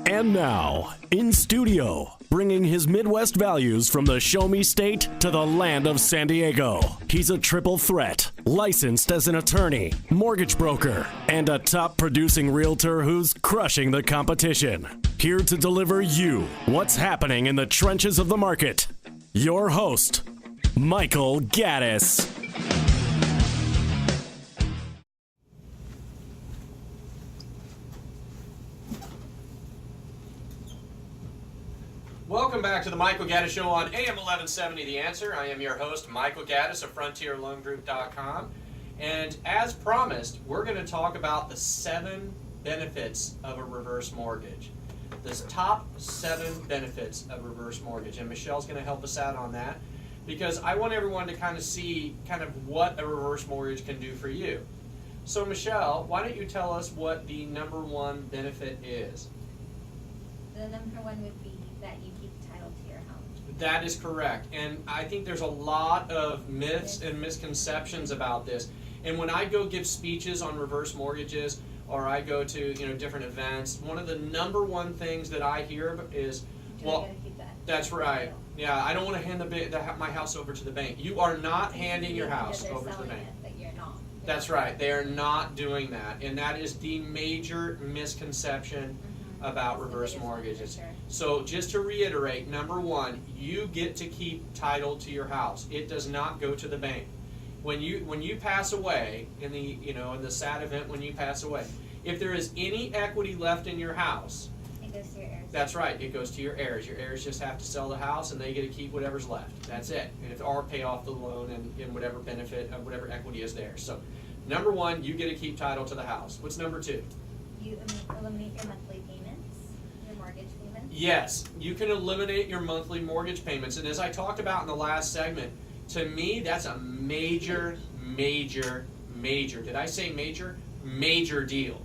And now, in studio, bringing his Midwest values from the Show Me State to the land of San Diego. He's a triple threat, licensed as an attorney, mortgage broker, and a top producing realtor who's crushing the competition. Here to deliver you what's happening in the trenches of the market. Your host, Michael Gaddis. Welcome back to the Michael Gaddis Show on AM 1170 The Answer. I am your host, Michael Gaddis of FrontierLoanGroup.com. And as promised, we're going to talk about the 7 benefits of a reverse mortgage. The top 7 benefits of a reverse mortgage. And Michelle's going to help us out on that because I want everyone to kind of see what a reverse mortgage can do for you. So Michelle, why don't you tell us what the number 1 benefit is? The number 1 would be that you keep title to your home. That is correct. And I think there's a lot of myths and misconceptions about this. And when I go give speeches on reverse mortgages or I go to different events, one of the number 1 things that I hear is, well, that's right. Yeah, I don't want to hand my house over to the bank. You are not handing your house over to the bank. That's right. They are not doing that. And that is the major misconception about reverse mortgages. So just to reiterate, number 1, you get to keep title to your house. It does not go to the bank. When you pass away, in the sad event when you pass away, if there is any equity left in your house, it goes to your heirs. That's right, it goes to your heirs. Your heirs just have to sell the house and they get to keep whatever's left. That's it. Or pay off the loan and whatever benefit of whatever equity is there. So number 1, you get to keep title to the house. What's number 2? You eliminate your monthly payments, your mortgage payments. Yes, you can eliminate your monthly mortgage payments. And as I talked about in the last segment, to me, that's a major, did I say major? Major deal.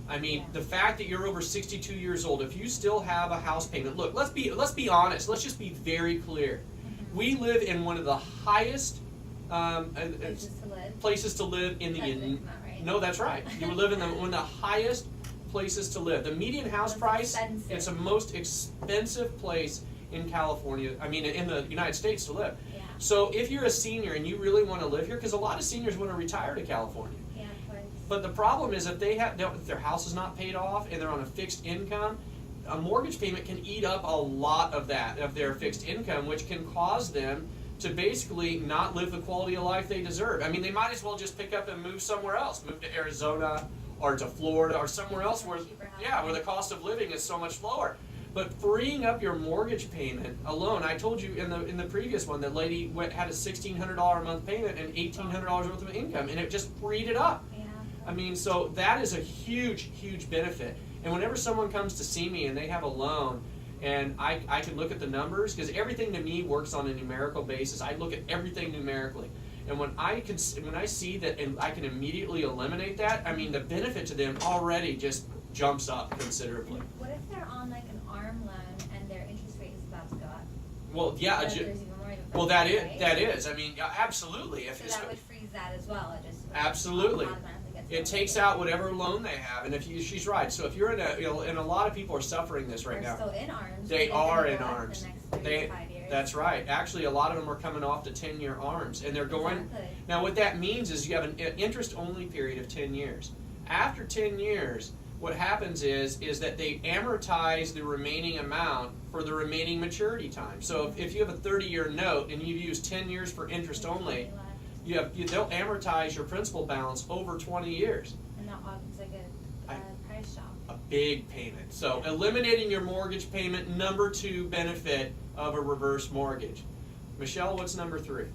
I mean, the fact that you're over 62 years old, if you still have a house payment, look, let's be honest. Let's just be very clear. We live in one of the highest places to live in the right? No, that's right. You live in one of the highest places to live. The median house price, it's the most expensive place in California, in the United States to live. Yeah. So if you're a senior and you really want to live here, because a lot of seniors want to retire to California. Yeah, of course. But the problem is if their house is not paid off and they're on a fixed income, a mortgage payment can eat up a lot of their fixed income, which can cause them to basically not live the quality of life they deserve. They might as well just pick up and move somewhere else, move to Arizona or to Florida or somewhere else where the cost of living is so much lower. But freeing up your mortgage payment alone, I told you in the previous one, that lady had a $1,600 a month payment and $1,800 worth of income, and it just freed it up. Yeah. So that is a huge benefit. And whenever someone comes to see me and they have a loan, and I can look at the numbers, because everything to me works on a numerical basis. I look at everything numerically. And when I see that and I can immediately eliminate that, the benefit to them already just jumps up considerably. What if they're on like an ARM loan and their interest rate is about to go up? Well, yeah. That is. Absolutely. So that would freeze that as well. Absolutely. It takes out whatever loan they have, and she's right. So if you're and a lot of people are suffering this right now. They're still in ARMs. They are in ARMs. The next 3 to 5 years. That's right. Actually, a lot of them are coming off to 10-year ARMs, and they're going. Exactly. Now, what that means is you have an interest-only period of 10 years. After 10 years, what happens is that they amortize the remaining amount for the remaining maturity time. So if you have a 30-year note and you've used 10 years for interest only, they'll amortize your principal balance over 20 years. And that offers like a price jump. A big payment. So eliminating your mortgage payment, number 2 benefit of a reverse mortgage. Michelle, what's number 3?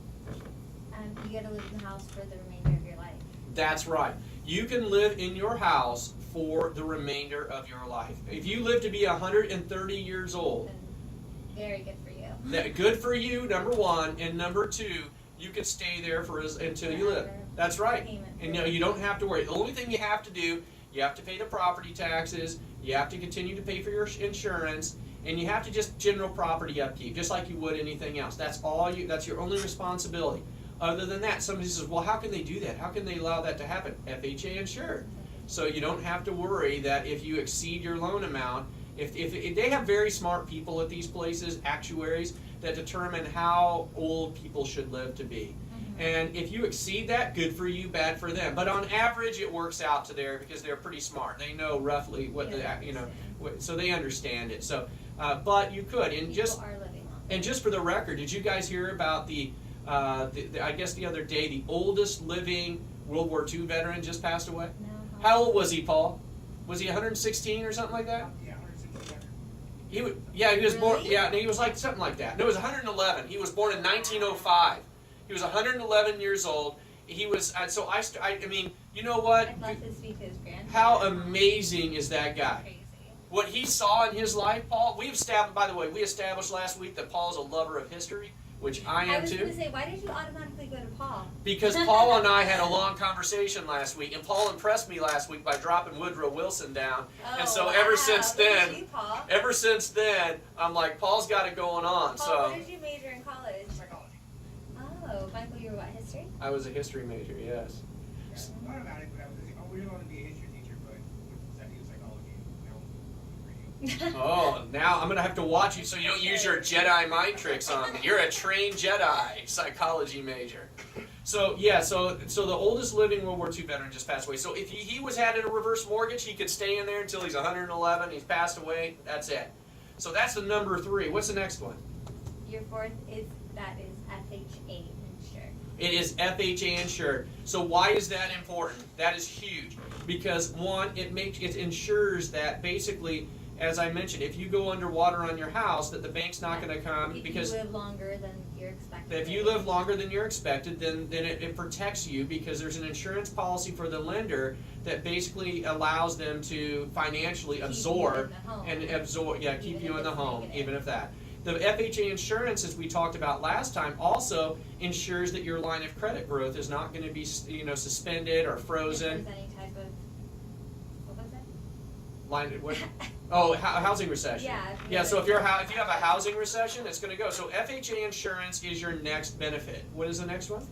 You get to live in the house for the remainder of your life. That's right. You can live in your house for the remainder of your life. If you live to be 130 years old, very good for you. Good for you, number 1, and number 2, you can stay there until you live. That's right. And you don't have to worry. The only thing you have to do, you have to pay the property taxes, you have to continue to pay for your insurance, and you have to just general property upkeep, just like you would anything else. That's your only responsibility. Other than that, somebody says, well, how can they do that? How can they allow that to happen? FHA insured. So you don't have to worry that if you exceed your loan amount If they have very smart people at these places, actuaries, that determine how old people should live to be. And if you exceed that, good for you, bad for them. But on average, it works out to there because they're pretty smart. They know roughly what so they understand it. So, but you could, and People are living longer. and just for the record, did you guys hear about the I guess the other day, the oldest living World War II veteran just passed away? No. How old was he, Paul? Was he 116 or something like that? Yeah, 167. He was born. Really? Yeah, he was like something like that. No, it was 111. He was born in 1905. He was 111 years old. He was I mean, you know what? I'd love to speak to his grandson. How amazing is that guy? Crazy. What he saw in his life, Paul. We established last week that Paul's a lover of history, which I am was too. going to say, why did you automatically go to Paul? Because Paul and I had a long conversation last week, and Paul impressed me last week by dropping Woodrow Wilson down. And so ever since Look at then, you, Paul. I'm like, Paul's got it going on. Paul, So what did you major in college? Psychology. Oh, Michael, you were what, history? I was a history major, yes. Yeah, thought about it, but I was really want to be a history teacher, but with studying psychology, Oh, now I'm gonna have to watch you so you don't use your Jedi mind tricks on me. You're a trained Jedi, psychology major. So yeah, so the oldest living World War II veteran just passed away. So if he was had a reverse mortgage, he could stay in there until he's 111. He's passed away. That's it. So that's the number 3. What's the next one? Your fourth is FHA insured. It is FHA insured. So why is that important? That is huge because one, it ensures that basically, as I mentioned, if you go underwater on your house, that the bank's not going to come because if you live longer than you're expected. if you live longer than you're expected, then it protects you because there's an insurance policy for the lender that basically allows them to financially absorb keep you in the home, even if that. The FHA insurance, as we talked about last time, also ensures that your line of credit growth is not going to be suspended or frozen. If there's any type of, what was it? Housing recession. Yeah. So if you have a housing recession, it's going to go. So FHA insurance is your next benefit. What is the next one?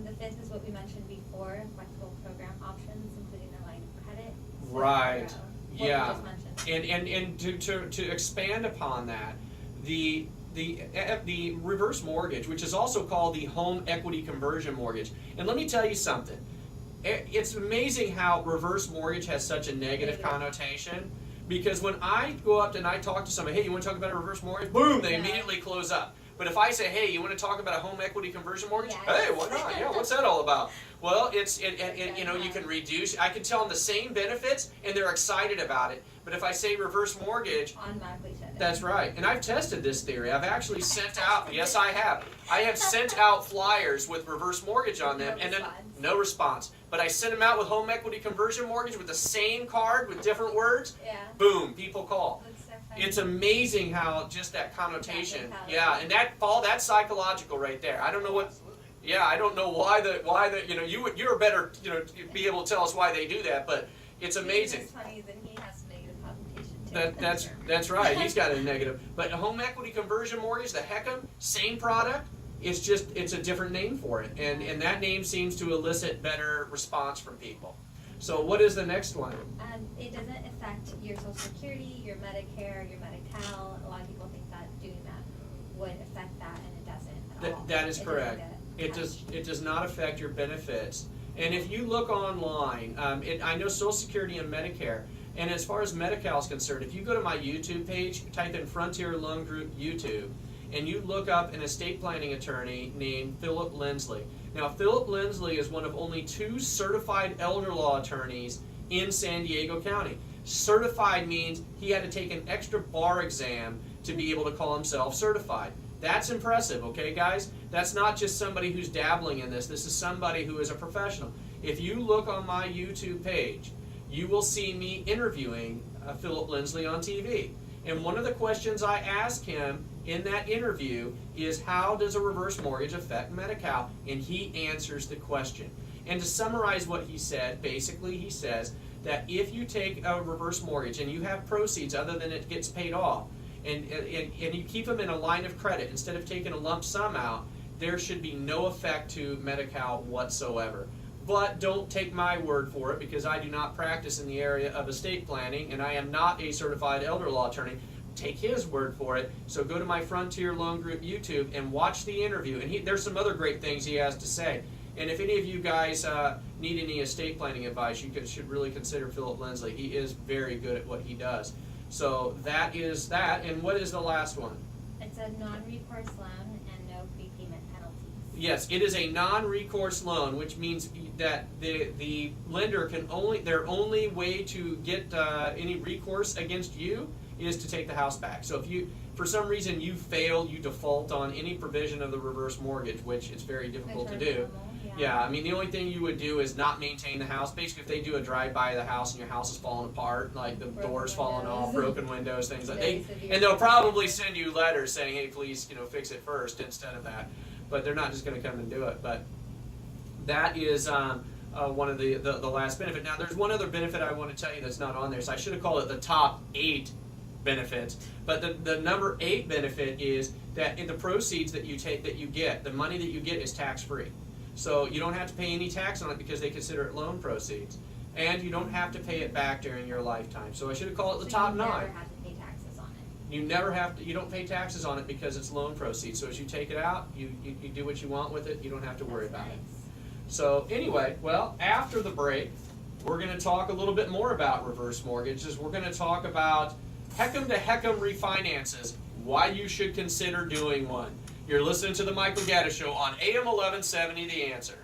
The fifth is what we mentioned before: flexible program options, including the line of credit. Right. What we Yeah. just mentioned. And to expand upon that, the reverse mortgage, which is also called the home equity conversion mortgage. And let me tell you something. It's amazing how reverse mortgage has such a negative connotation. Because when I go up and I talk to somebody, hey, you want to talk about a reverse mortgage? Boom, they immediately close up. But if I say, hey, you want to talk about a home equity conversion mortgage? Yes. Hey, why not? Yeah, what's that all about? Well, you can reduce. I can tell them the same benefits, and they're excited about it. But if I say reverse mortgage, Automatically shut down. that's right. And I've tested this theory. I've actually sent out. Yes, I have. I have sent out flyers with reverse mortgage on them, and then no response. But I sent them out with home equity conversion mortgage with the same card with different words. Yeah. Boom, people call. That's so funny. It's amazing how just that connotation. mentality. Yeah, and that's psychological right there. I don't know what. Yeah, I don't know why you're better to be able to tell us why they do that, but it's amazing. It's funny that he has negative connotation too. That's right. He's got a negative. But home equity conversion mortgage, the HECM, same product. It's a different name for it, and that name seems to elicit better response from people. So what is the next one? It doesn't affect your Social Security, your Medicare, your Medi-Cal. A lot of people think that doing that would affect that, and it doesn't at all. That is It correct. doesn't It does not affect your benefits. And if you look online, I know Social Security and Medicare. And as far as Medi-Cal is concerned, if you go to my YouTube page, type in Frontier Loan Group YouTube, and you look up an estate planning attorney named Philip Lindsley. Now, Philip Lindsley is one of only 2 certified elder law attorneys in San Diego County. Certified means he had to take an extra bar exam to be able to call himself certified. That's impressive, okay, guys? That's not just somebody who's dabbling in this. This is somebody who is a professional. If you look on my YouTube page, you will see me interviewing Philip Lindsley on TV. And one of the questions I ask him in that interview is, how does a reverse mortgage affect Medi-Cal? And he answers the question. And to summarize what he said, basically he says that if you take a reverse mortgage and you have proceeds other than it gets paid off, and you keep them in a line of credit instead of taking a lump sum out, there should be no effect to Medi-Cal whatsoever. But don't take my word for it, because I do not practice in the area of estate planning, and I am not a certified elder law attorney. Take his word for it. So go to my Frontier Loan Group YouTube and watch the interview. And there's some other great things he has to say. And if any of you guys need any estate planning advice, you should really consider Philip Lindsley. He is very good at what he does. So that is that. And what is the last one? It's a non-recourse loan and no prepayment penalties. Yes, it is a non-recourse loan, which means that the lender can their only way to get any recourse against you is to take the house back. So if you, for some reason, you fail, you default on any provision of the reverse mortgage, which it's very difficult to do. Yeah, I mean, the only thing you would do is not maintain the house. Basically, if they do a drive-by of the house and your house is falling apart, like the doors falling off, broken windows, things like that, and they'll probably send you letters saying, hey, please, fix it first instead of that. But they're not just going to come and do it. But that is one of the last benefit. Now, there's one other benefit I want to tell you that's not on there. So I should have called it the top 8 benefits. But the number 8 benefit is that in the proceeds that you get, the money that you get is tax-free. So you don't have to pay any tax on it because they consider it loan proceeds. And you don't have to pay it back during your lifetime. So I should have called it the top 9. You never have to pay taxes on it. You never have to, you don't pay taxes on it because it's loan proceeds. So as you take it out, you do what you want with it. You don't have to worry about it. So anyway, well, after the break, we're going to talk a little bit more about reverse mortgages. We're going to talk about HECM to HECM refinances, why you should consider doing one. You're listening to the Michael Gaddis Show on AM 1170, The Answer.